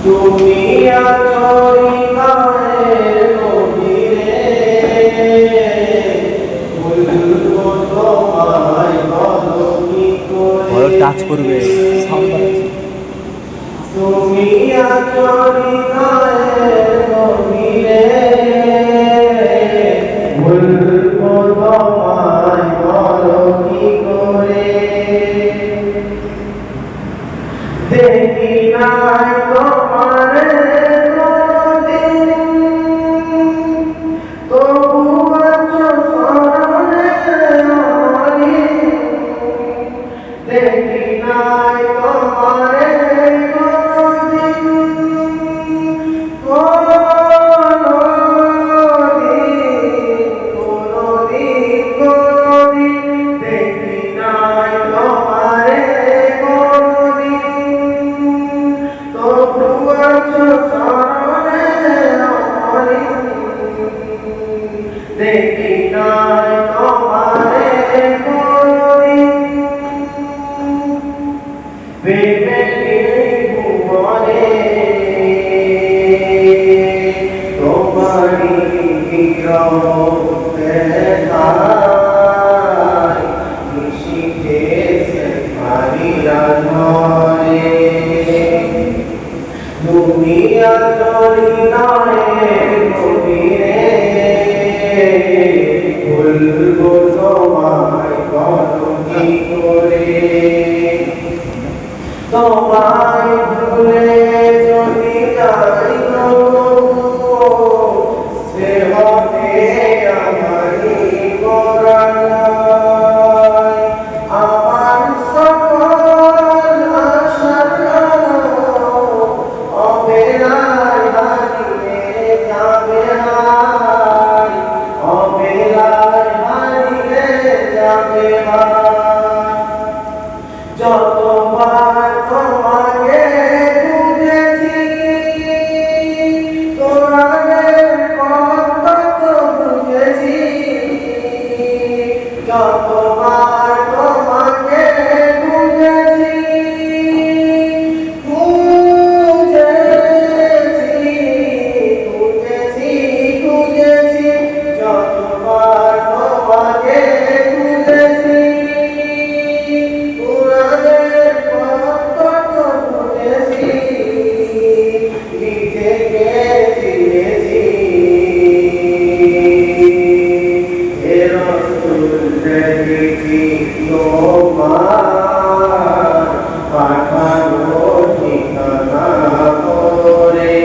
তুমি আছো হৃদয়ের গভীরে, বলবো তোমায় বলো কি করে। টাচ করবে তুমি আছো হৃদয়ের গভীরে, বলবো তোমায় বলো কি করে। দেখি নাই তোমারে কোনদিন, তবু আছো স্মরণে আমারি। দেখি নাই তোমারে কোনদিন, কোনদিন দেখি নাই তোমারে কোনদিন, তবু আছো স্মরণে আমারি। দেখি নাই তোমারে কোনদিন, ভেবে ভুবনে তোমারি বিগ্রহ দেখায়, নিশীথে মারিয়া ধরে। তুমি আছো হৃদয়ের গভীরে, বলবো তোমায় বলো কি করে। তোমায় ভুলে যদি যাই তবুও, সে হবে আমারই পরাজয়। আমার সকল আশা অবেলায় হারিয়ে যাবে হায়, অবেলায় হারিয়ে যাবে হায়। যতবার তোমাকে খুঁজেছি, তোমাদের কত বুঝেছি। যতবার তোমাকে খুঁজেছি, খুঁজেছি, যতবার তোমাকে খুঁজেছি। নিজেকে চিনেছি, হে রাসূল দেখেছি তোমার পাঠানো ঠিকানা করে।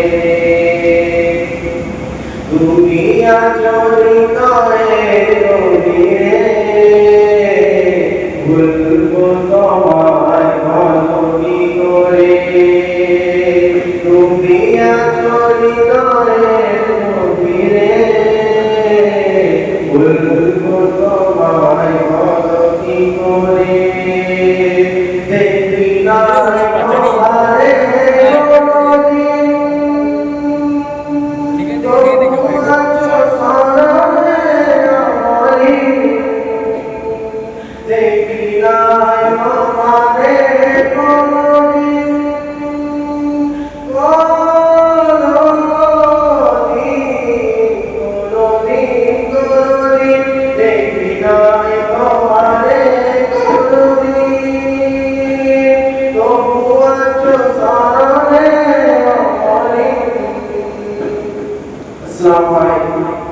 তুমি আছো হৃদয়ের গভীরে, বলবো তোমায় বলো কি করে। তুমি আছো হৃদয়ের গভীরে, বলবো তোমায় বলো কি করে। দেখি নাই তোমারে কোনদিন, তবু আছো স্মরণে আমারি। দেখি নাই তোমারে কোনদিন, কোনদিন দেখি নাই তোমারে কোনদিন, তবু আছো স্মরণে আমারি। আসসালামু আলাইকুম।